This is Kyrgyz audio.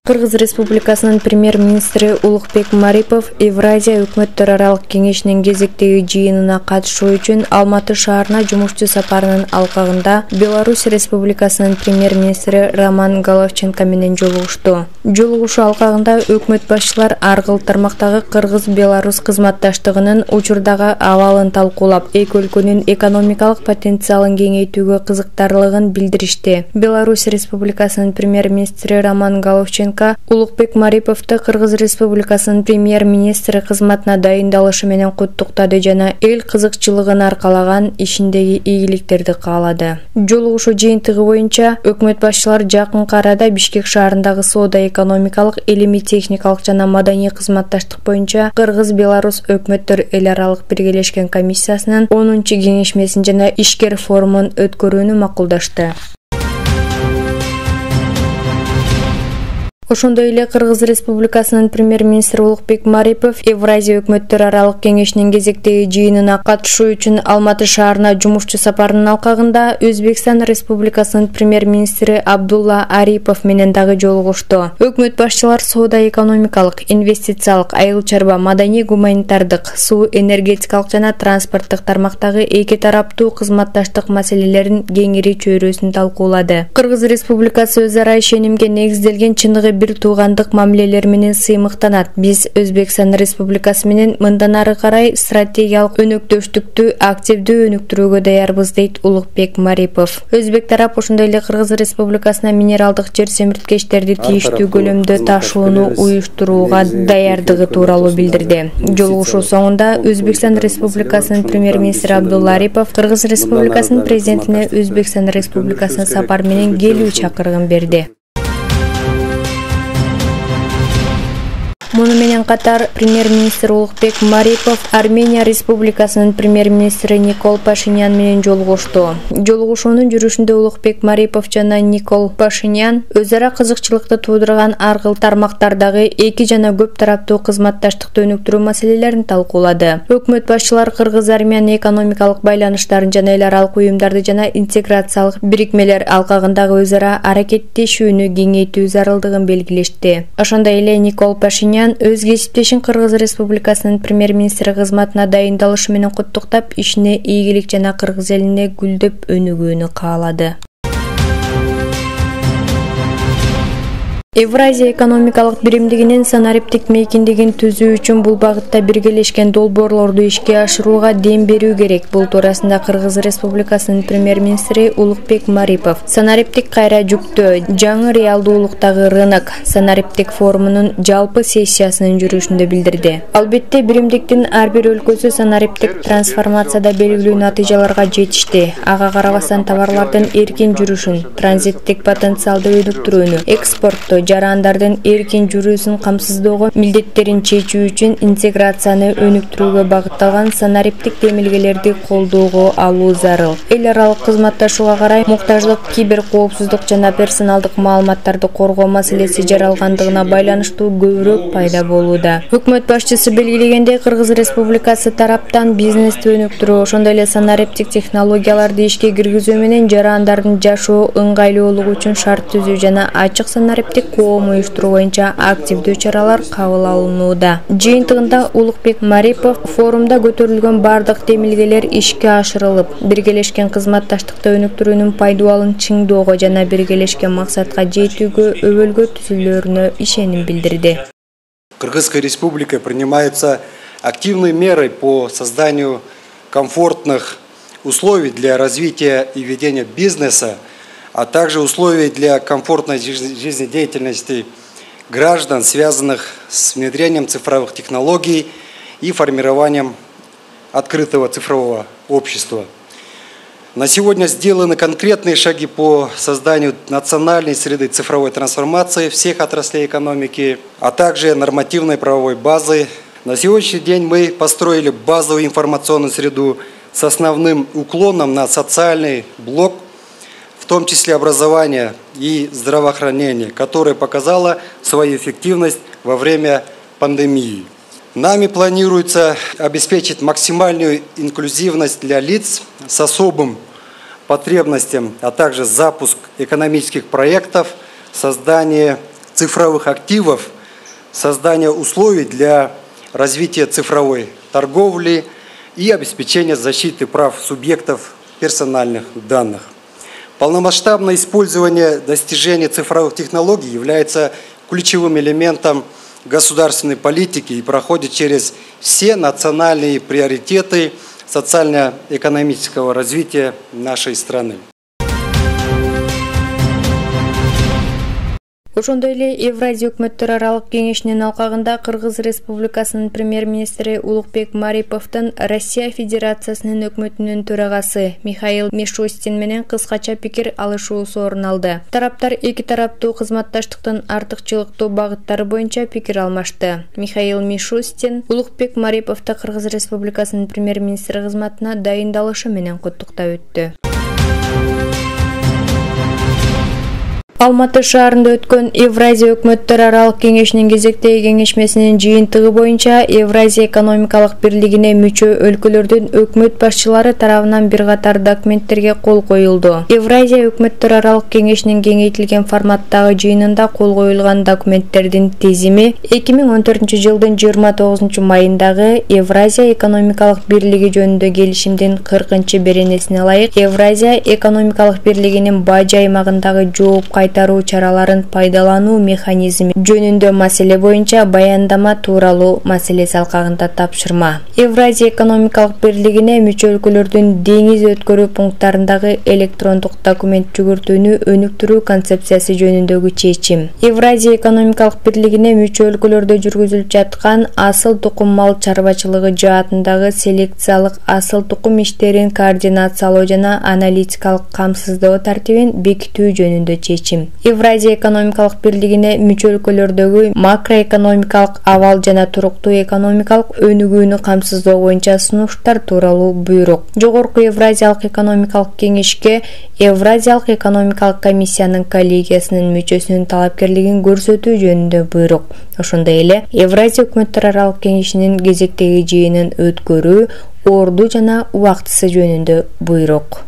Кыргыз Республикасынын премьер-министри Улукбек Марипов Евразия өкмөттөр аралык кеңешинин кезектеги жыйынына катышуу үчүн Алматы шаарына жумушчу сапарынын алкагында Беларусь Республикасынын премьер-министри Роман Головченко менен жолугушту. Жолугушуу алкагында өкмөт башчылар ар кыл тармактагы Кыргыз-Беларусь кызматташтыгынын учурдагы абалын талкуулап, эки өлкөнүн экономикалык потенциалын кеңейтүүгө кызыктарлыгын билдиришти. Беларусь Республикасынын премьер-министри Роман Головченко Улукбек Мариповду Кыргыз Республикасынын премьер-министри кызматына дайындалышы менен куттуктады жана эл кызыкчылыгын аркалаган ишиндеги ийгиликтерди каалады. Жолугушуу жыйынтыгы боюнча өкмөт башчылар жакынкы арада Бишкек шаарындагы соода-экономикалык, илимий-техникалык жана маданий кызматташтык боюнча Кыргыз-Беларусь өкмөттөр эл аралык биргелешкен комиссиясынын 10-кеңешмесин жана ишкер форумун өткөрүүнү макулдашты. Ошондой эле Кыргыз Республикасынын премьер-министри Улукбек Марипов Евразия өкмөттөр аралык кеңешинин кезектеги жыйынына катышуу үчүн Алматы шаарына жумушчу сапарынын алкагында Өзбекстан Республикасынын премьер-министри Абдулла Арипов менен дагы жолугушту. Өкмөт башчылар соода-экономикалык, инвестициялык, айыл чарба, маданий-гуманитардык, суу энергетикалык жана транспорттук тармактагы эки тараптуу кызматташтык маселелерин кеңири чөйрөсүн талкуулады. Кыргыз Республикасы өз ара ишенимге негизделген чыныгы бир туугандык мамилелер менен сыймыктанат. Биз Өзбекстан Республикасы менен мындан ары карай стратегиялык өнөктөштүктү активдүү өнүктүрүүгө даярбыз, дейт Улукбек Марипов. Өзбек тарап ошондой эле Кыргыз Республикасына минералдык жер семирткечтерди тийиштүү көлөмдө ташууну уюштурууга даярдыгы тууралуу билдирди. Жолугушуу соңунда Өзбекстан Республикасынын премьер-министри Абдулла Арипов Кыргыз Республикасынын президентине Өзбекстан Республикасына сапар менен келүү чакырыгын берди. Муну менен катар премьер-министр Улукбек Марипов Армения Республикасынын премьер-министри Никол Пашинян менен жолугушту. Жолугушуунун жүрүшүндө Улукбек Марипов жана Никол Пашинян өз ара кызыкчылыкты туудурган ар кыл тармактардагы эки жана көп тараптуу кызматташтыкты өнүктүрүү маселелерин талкуулады. Өкмөт башчылар Кыргыз-Армян экономикалык байланыштарын жана эл аралык уюмдарды жана интеграциялык бирикмелер алкагындагы өз ара аракеттешүүнү кеңейтүү зарылдыгын белгилешти. Ошондой эле Никол Пашинян өз кесиптешин Кыргыз Республикасынын премьер-министри кызматына дайындалышы менен куттуктап, ишине ийгилик жана Кыргыз элине гүлдөп өнүгүүнү каалады. Евразия экономикалык биримдигинин санариптик мейкиндигин түзүү үчүн бул багытта биргелешкен долбоорлорду ишке ашырууга дем берүү керек. Бул туурасында Кыргыз Республикасынын премьер-министри Улукбек Марипов санариптик кайра жүктөө жаңы реалдуулуктагы рынок санариптик форумунун жалпы сессиясынын жүрүшүндө билдирди. Албетте биримдиктин ар бир өлкөсү санариптик трансформацияда белгилүү натыйжаларга жетишти. Ага карабастан товарлардын эркин жүрүшүн, транзиттик потенциалды өнүктүрүүнү, экспортту, жарандардын эркин жүрүүсүн камсыздоого милдеттерин чечүү үчүн интеграцияны өнүктүрүүгө багытталган санариптик демилгелерди колдоого алуу зарыл. Эл аралык кызматташууга карай муктаждык, кибер коопсуздук жана персоналдык маалыматтарды коргоо маселеси жаралгандыгына байланыштуу көбүрөөк пайда болууда. Өкмөт башчысы белгилегендей, Кыргыз Республикасы тараптан бизнести өнүктүрүү, ошондой эле санариптик технологияларды ишке киргизүү менен жарандардын жашоо ыңгайлуулугу үчүн шарт түзүү жана ачык санариптик коом уюштуруу боюнча активдүү чаралар кабыл алынууда. Жыйынтыгында Улукбек Марипов форумда көтөрүлгөн бардык демилгелер ишке ашырылып, биргелешкен кызматташтыкты өнүктүрүүнүн пайдалын чыңдоого жана биргелешкен максатка жетүүгө өбөлгө түзүлөрүнө ишеним билдирди. Кыргызской Республикой принимаются активные меры по созданию комфортных условий для развития и ведения бизнеса, а также условий для комфортной жизнедеятельности граждан, связанных с внедрением цифровых технологий и формированием открытого цифрового общества. На сегодня сделаны конкретные шаги по созданию национальной среды цифровой трансформации всех отраслей экономики, а также нормативной правовой базы. На сегодняшний день мы построили базовую информационную среду с основным уклоном на социальный блок, в том числе образование и здравоохранение, которое показало свою эффективность во время пандемии. Нами планируется обеспечить максимальную инклюзивность для лиц с особым потребностям, а также запуск экономических проектов, создание цифровых активов, создания условий для развития цифровой торговли и обеспечения защиты прав субъектов персональных данных. Полномасштабное использование достижений цифровых технологий является ключевым элементом государственной политики и проходит через все национальные приоритеты социально-экономического развития нашей страны. Ошондой эле Евразия өкмөттөр аралык кеңешинин алкагында Кыргыз Республикасынын премьер-министри Улукбек Мариповдун Россия Федерациясынын өкмөтүнүн төрагасы Михаил Мишустин менен кыскача пикир алышуусу орун алды. Тараптар эки тараптуу кызматташтыктын артыкчылыктуу багыттары боюнча пикир алмашты. Михаил Мишустин Улукбек Мариповду Кыргыз Республикасынын премьер-министри кызматына дайындалышы менен куттуктап өттү. Алматы шаарында өткөн Евразия өкмөттөр аралык кеңешинин кезектеги кеңешмесинин жыйынтыгы боюнча Евразия экономикалык бирлигине мүчө өлкөлөрдүн өкмөт башчылары тарабынан бир катар документтерге кол коюлду. Евразия өкмөттөр аралык кеңешинин кеңейтилген форматтагы жыйынында кол коюлган документтердин тизими 2014-жылдын 29-майындагы Евразия экономикалык бирлиги жөнүндө келишимдин 40-беренесине ылайык Евразия экономикалык бирлигинин бажы аймагындагы жооп кайтаруу чараларын пайдалануу механизми жөнүндө маселе боюнча баяндама тууралуу маселеси алкагында тапшырма. Евразия экономикалык бирлигине мүчө өлкөлөрдүн деңиз өткөрүү пункттарындагы электрондук документ жүгүртүүнү өнүктүрүү концепциясы жөнүндөгү чечим. Евразия экономикалык бирлигине мүчө өлкөлөрдө жүргүзүлүп жаткан асыл тукум мал чарбачылыгы жаатындагы селекциялык асыл тукум иштерин координациялоо жана аналитикалык камсыздоо тартибин бекитүү жөнүндө чечим. Евразия экономикалык бирлигине мүчө өлкөлөрдөгү макроэкономикалык абал жана туруктуу экономикалык өнүгүүнү камсыздоо боюнча сунуштар тууралуу буйрук. Жогорку Евразиялык экономикалык кеңешке Евразиялык экономикалык комиссиянын коллегиясынын мүчөсүнүн талапкерлигин көрсөтүү жөнүндө буйрук. Ошондой эле Евразия өкмөттөр аралык кеңешинин кезектеги жыйынын өткөрүү, орду жана убактысы жөнүндө буйрук.